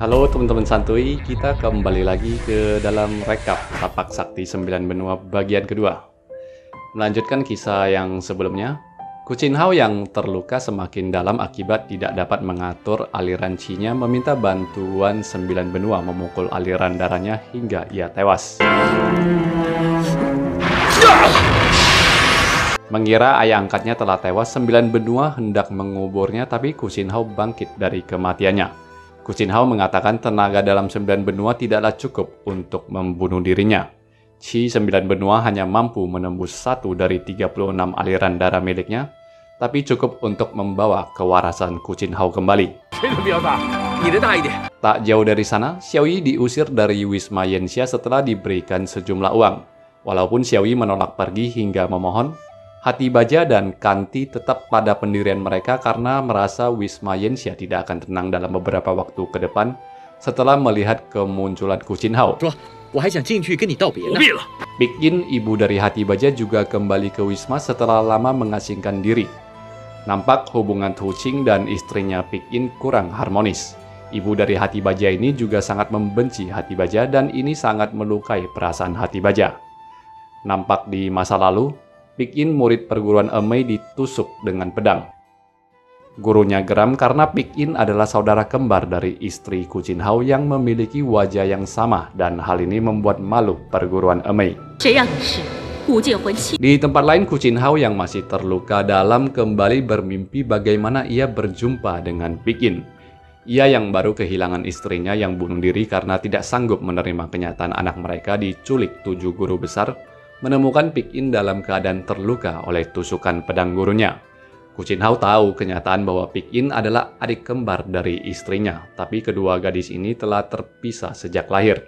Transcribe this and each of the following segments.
Halo teman-teman santuy, kita kembali lagi ke dalam rekap Tapak Sakti 9 Benua bagian kedua. Melanjutkan kisah yang sebelumnya, Gu Qinhao yang terluka semakin dalam akibat tidak dapat mengatur aliran qi-nya meminta bantuan 9 benua memukul aliran darahnya hingga ia tewas. Mengira ayah angkatnya telah tewas, 9 benua hendak menguburnya, tapi Gu Qinhao bangkit dari kematiannya. Gu Qinhao mengatakan tenaga dalam 9 benua tidaklah cukup untuk membunuh dirinya. Qi 9 benua hanya mampu menembus 1 dari 36 aliran darah miliknya, tapi cukup untuk membawa kewarasan Gu Qinhao kembali. Tak jauh dari sana, Xiao Yi diusir dari Wisma Yanxia setelah diberikan sejumlah uang. Walaupun Xiao Yi menolak pergi hingga memohon, Hati Baja dan Kanti tetap pada pendirian mereka karena merasa Wisma Yanxia tidak akan tenang dalam beberapa waktu ke depan setelah melihat kemunculan Gu Qinhao. Big In, ibu dari Hati Baja, juga kembali ke Wisma setelah lama mengasingkan diri. Nampak hubungan Tu Qing dan istrinya Big In kurang harmonis. Ibu dari Hati Baja ini juga sangat membenci Hati Baja dan ini sangat melukai perasaan Hati Baja. Nampak di masa lalu, Big In, murid perguruan Emei, ditusuk dengan pedang. Gurunya geram karena Big In adalah saudara kembar dari istri Gu Qinhao yang memiliki wajah yang sama dan hal ini membuat malu perguruan Emei. Di tempat lain, Gu Qinhao yang masih terluka dalam kembali bermimpi bagaimana ia berjumpa dengan Big In. Ia yang baru kehilangan istrinya yang bunuh diri karena tidak sanggup menerima kenyataan anak mereka diculik 7 guru besar, menemukan Big In dalam keadaan terluka oleh tusukan pedang gurunya. Gu Qinhao tahu kenyataan bahwa Big In adalah adik kembar dari istrinya, tapi kedua gadis ini telah terpisah sejak lahir.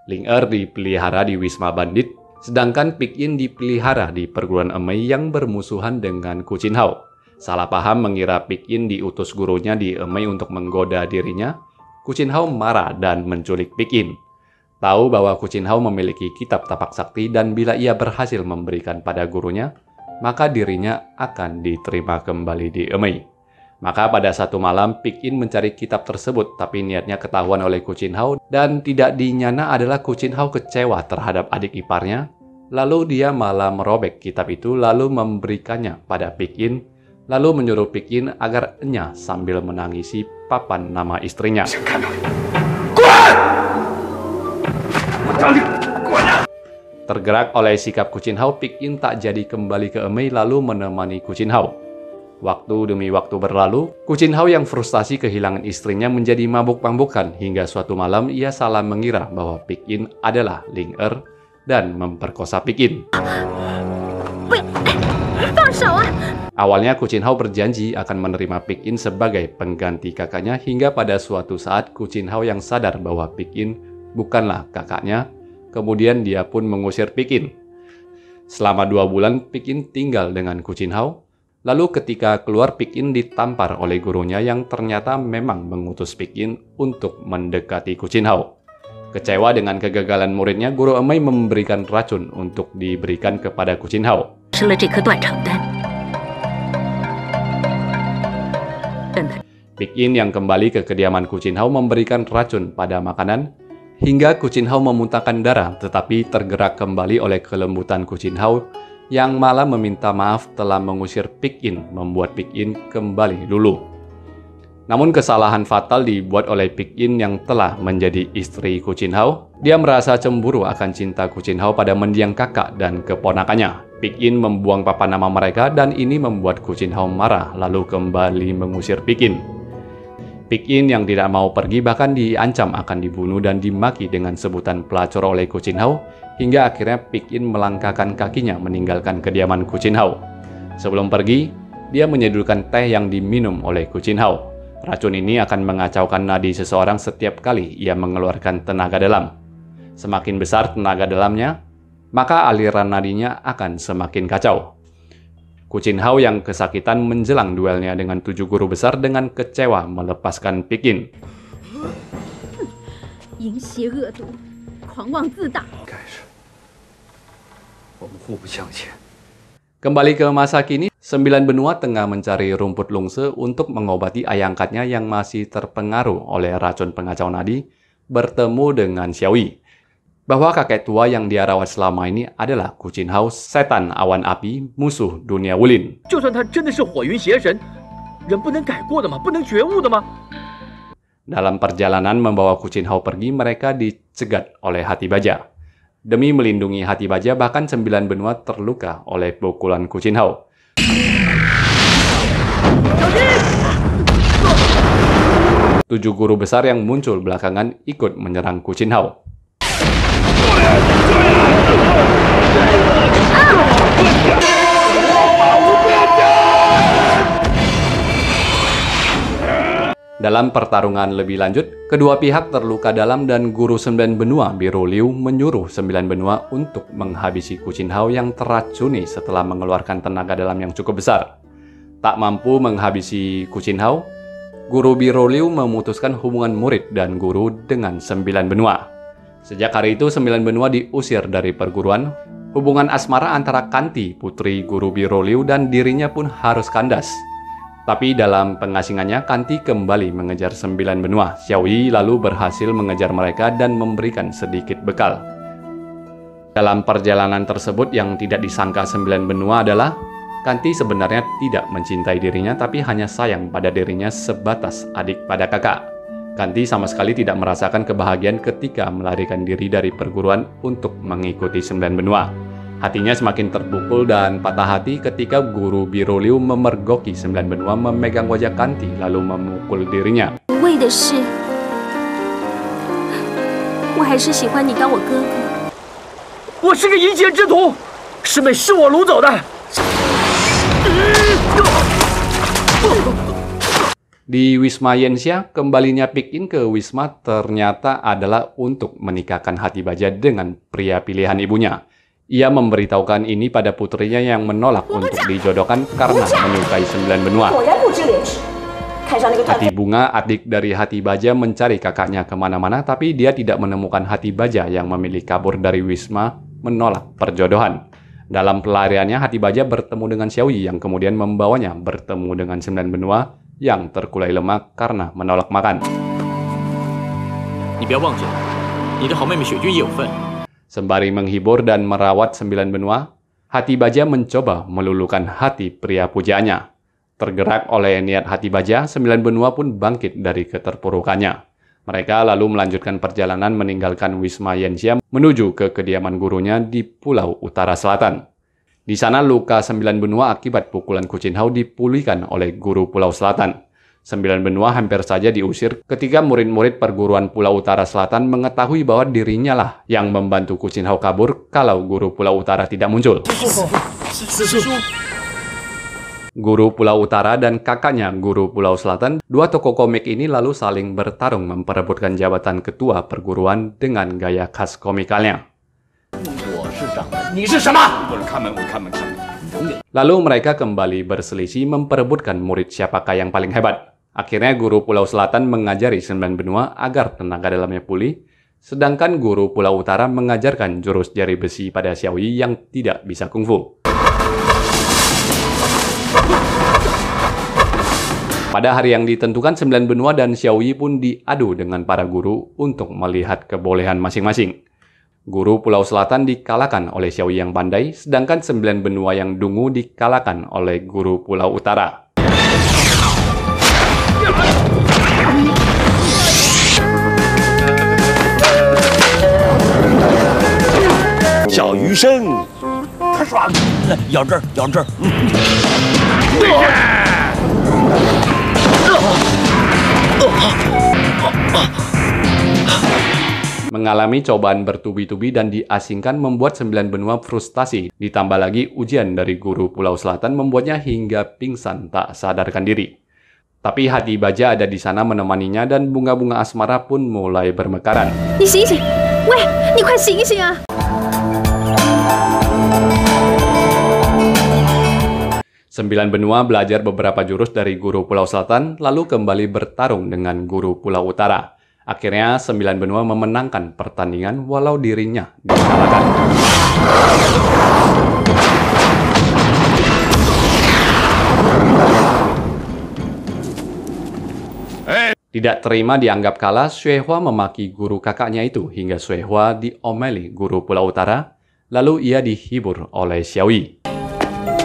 Ling Er dipelihara di Wisma Bandit, sedangkan Big In dipelihara di perguruan Emei yang bermusuhan dengan Gu Qinhao. Salah paham mengira Big In diutus gurunya di Emei untuk menggoda dirinya, Gu Qinhao marah dan menculik Big In. Tahu bahwa Gu Qinhao memiliki kitab tapak sakti dan bila ia berhasil memberikan pada gurunya, maka dirinya akan diterima kembali di Emei. Maka pada satu malam, Big In mencari kitab tersebut, tapi niatnya ketahuan oleh Gu Qinhao dan tidak dinyana adalah Gu Qinhao kecewa terhadap adik iparnya. Lalu dia malah merobek kitab itu lalu memberikannya pada Big In, lalu menyuruh Big In agar enyah sambil menangisi papan nama istrinya. Tergerak oleh sikap Gu Qinhao, Big In tak jadi kembali ke Emei lalu menemani Gu Qinhao. Waktu demi waktu berlalu, Gu Qinhao yang frustasi kehilangan istrinya menjadi mabuk-mabukan hingga suatu malam ia salah mengira bahwa Big In adalah Ling Er dan memperkosa Big In. Awalnya Gu Qinhao berjanji akan menerima Big In sebagai pengganti kakaknya hingga pada suatu saat Gu Qinhao yang sadar bahwa Big In bukanlah kakaknya. Kemudian dia pun mengusir Big In. Selama 2 bulan, Big In tinggal dengan Gu Qinhao. Lalu ketika keluar, Big In ditampar oleh gurunya yang ternyata memang mengutus Big In untuk mendekati Gu Qinhao. Kecewa dengan kegagalan muridnya, guru Emei memberikan racun untuk diberikan kepada Gu Qinhao. Big In yang kembali ke kediaman Gu Qinhao memberikan racun pada makanan, hingga Gu Qinhao memuntahkan darah, tetapi tergerak kembali oleh kelembutan Gu Qinhao yang malah meminta maaf telah mengusir Big In, membuat Big In kembali luluh. Namun kesalahan fatal dibuat oleh Big In yang telah menjadi istri Gu Qinhao. Dia merasa cemburu akan cinta Gu Qinhao pada mendiang kakak dan keponakannya. Big In membuang papan nama mereka dan ini membuat Gu Qinhao marah lalu kembali mengusir Big In. Big In yang tidak mau pergi bahkan diancam akan dibunuh dan dimaki dengan sebutan pelacur oleh Gu Qinhao, hingga akhirnya Big In melangkahkan kakinya meninggalkan kediaman Gu Qinhao. Sebelum pergi, dia menyedulkan teh yang diminum oleh Gu Qinhao. Racun ini akan mengacaukan nadi seseorang setiap kali ia mengeluarkan tenaga dalam. Semakin besar tenaga dalamnya, maka aliran nadinya akan semakin kacau. Gu Qinhao yang kesakitan menjelang duelnya dengan 7 guru besar dengan kecewa melepaskan Big In. Kembali ke masa kini, Sembilan benua tengah mencari rumput lungse untuk mengobati ayah angkatnya yang masih terpengaruh oleh racun pengacau nadi, bertemu dengan Xiaoyi. Bahwa kakek tua yang dia rawat selama ini adalah Gu Qinhao, setan awan api, musuh dunia Wulin. Dalam perjalanan membawa Gu Qinhao pergi, mereka dicegat oleh Hati Baja. Demi melindungi Hati Baja, bahkan 9 benua terluka oleh pukulan Gu Qinhao. 7 guru besar yang muncul belakangan ikut menyerang Gu Qinhao. Dalam pertarungan lebih lanjut, kedua pihak terluka dalam dan guru 9 benua Biru Liu menyuruh 9 benua untuk menghabisi Gu Qinhao yang teracuni setelah mengeluarkan tenaga dalam yang cukup besar. Tak mampu menghabisi Gu Qinhao, guru Biru Liu memutuskan hubungan murid dan guru dengan 9 benua. Sejak hari itu 9 benua diusir dari perguruan. Hubungan asmara antara Kanti, putri guru Biru Liu, dan dirinya pun harus kandas. Tapi dalam pengasingannya, Kanti kembali mengejar 9 benua. Xiaoyi lalu berhasil mengejar mereka dan memberikan sedikit bekal. Dalam perjalanan tersebut yang tidak disangka 9 benua adalah Kanti sebenarnya tidak mencintai dirinya, tapi hanya sayang pada dirinya sebatas adik pada kakak. Kanti sama sekali tidak merasakan kebahagiaan ketika melarikan diri dari perguruan untuk mengikuti 9 benua. Hatinya semakin terpukul dan patah hati ketika guru Biru Liu memergoki 9 benua memegang wajah Kanti lalu memukul dirinya. Di Wisma Yanxia, kembalinya Pikin ke Wisma ternyata adalah untuk menikahkan Hati Baja dengan pria pilihan ibunya. Ia memberitahukan ini pada putrinya yang menolak untuk dijodohkan karena menyukai 9 benua. Hati Bunga, adik dari Hati Baja, mencari kakaknya kemana-mana, tapi dia tidak menemukan Hati Baja yang memilih kabur dari Wisma menolak perjodohan. Dalam pelariannya, Hati Baja bertemu dengan Xiaoyi yang kemudian membawanya bertemu dengan 9 benua yang terkulai lemak karena menolak makan. Sembari menghibur dan merawat 9 benua, Hati Baja mencoba meluluhkan hati pria pujaannya. Tergerak oleh niat Hati Baja, 9 benua pun bangkit dari keterpurukannya. Mereka lalu melanjutkan perjalanan meninggalkan Wisma Yanxia menuju ke kediaman gurunya di Pulau Utara Selatan. Di sana luka 9 benua akibat pukulan Gu Qinhao dipulihkan oleh guru Pulau Selatan. 9 benua hampir saja diusir ketika murid-murid perguruan Pulau Utara Selatan mengetahui bahwa dirinya lah yang membantu Gu Qinhao kabur kalau guru Pulau Utara tidak muncul. Guru Pulau Utara dan kakaknya guru Pulau Selatan, dua tokoh komik ini lalu saling bertarung memperebutkan jabatan ketua perguruan dengan gaya khas komikalnya. Lalu mereka kembali berselisih memperebutkan murid siapakah yang paling hebat. Akhirnya guru Pulau Selatan mengajari 9 benua agar tenaga dalamnya pulih, sedangkan guru Pulau Utara mengajarkan jurus jari besi pada Xiaoyi yang tidak bisa kungfu. Pada hari yang ditentukan, 9 benua dan Xiaoyi pun diadu dengan para guru untuk melihat kebolehan masing-masing. Guru Pulau Selatan dikalahkan oleh Xiaoyi yang pandai, sedangkan 9 benua yang dungu dikalahkan oleh guru Pulau Utara. Xiaoyu Sheng, Mengalami cobaan bertubi-tubi dan diasingkan membuat 9 benua frustasi. Ditambah lagi ujian dari guru Pulau Selatan membuatnya hingga pingsan tak sadarkan diri. Tapi Hati Baja ada di sana menemaninya dan bunga-bunga asmara pun mulai bermekaran. 9 benua belajar beberapa jurus dari guru Pulau Selatan, lalu kembali bertarung dengan guru Pulau Utara. Akhirnya 9 benua memenangkan pertandingan walau dirinya dikalahkan. Tidak terima dianggap kalah, Xuehua memaki guru kakaknya itu hingga Xuehua diomeli guru Pulau Utara, lalu ia dihibur oleh Xiaoyi.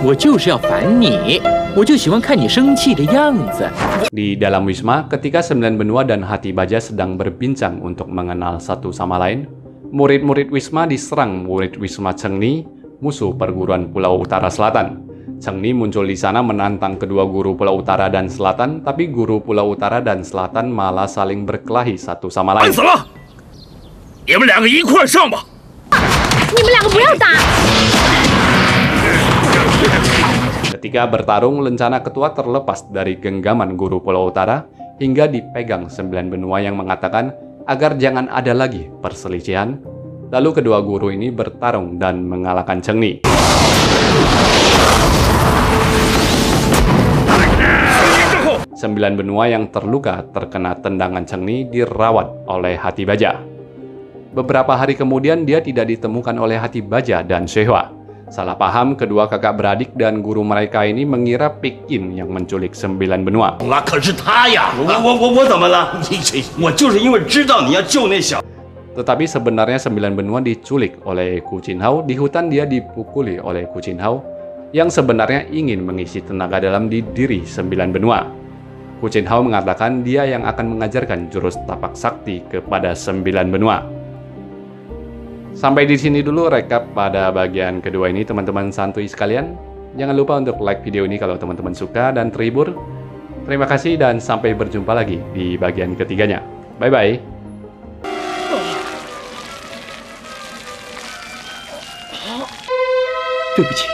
我就是要烦你，我就喜欢看你生气的样子。 Di dalam wisma, ketika Sembilan Benua dan Hati Baja sedang berbincang untuk mengenal satu sama lain, murid-murid wisma diserang murid wisma Chengni, musuh perguruan Pulau Utara Selatan. Chengni muncul di sana menantang kedua guru Pulau Utara dan Selatan, tapi guru Pulau Utara dan Selatan malah saling berkelahi satu sama 烦 lain. 死了！你们两个一块儿上吧。你们两个不要打！ Ketika bertarung, lencana ketua terlepas dari genggaman guru Pulau Utara hingga dipegang Sembilan Benua yang mengatakan agar jangan ada lagi perselisihan. Lalu kedua guru ini bertarung dan mengalahkan Chengni. Sembilan Benua yang terluka terkena tendangan Chengni dirawat oleh Hati Baja. Beberapa hari kemudian dia tidak ditemukan oleh Hati Baja dan Xuehua. Salah paham, kedua kakak beradik dan guru mereka ini mengira Pikin yang menculik Sembilan Benua. 那可是他呀！我怎么了？我就是因为知道你要救那小。 Tetapi sebenarnya Sembilan Benua diculik oleh Gu Qinhao. Di hutan dia dipukuli oleh Gu Qinhao yang sebenarnya ingin mengisi tenaga dalam di diri Sembilan Benua. Gu Qinhao mengatakan dia yang akan mengajarkan jurus tapak sakti kepada Sembilan Benua. Sampai di sini dulu rekap pada bagian kedua ini, teman-teman santuy sekalian. Jangan lupa untuk like video ini kalau teman-teman suka dan terhibur. Terima kasih dan sampai berjumpa lagi di bagian ketiganya. Bye-bye. 对不起。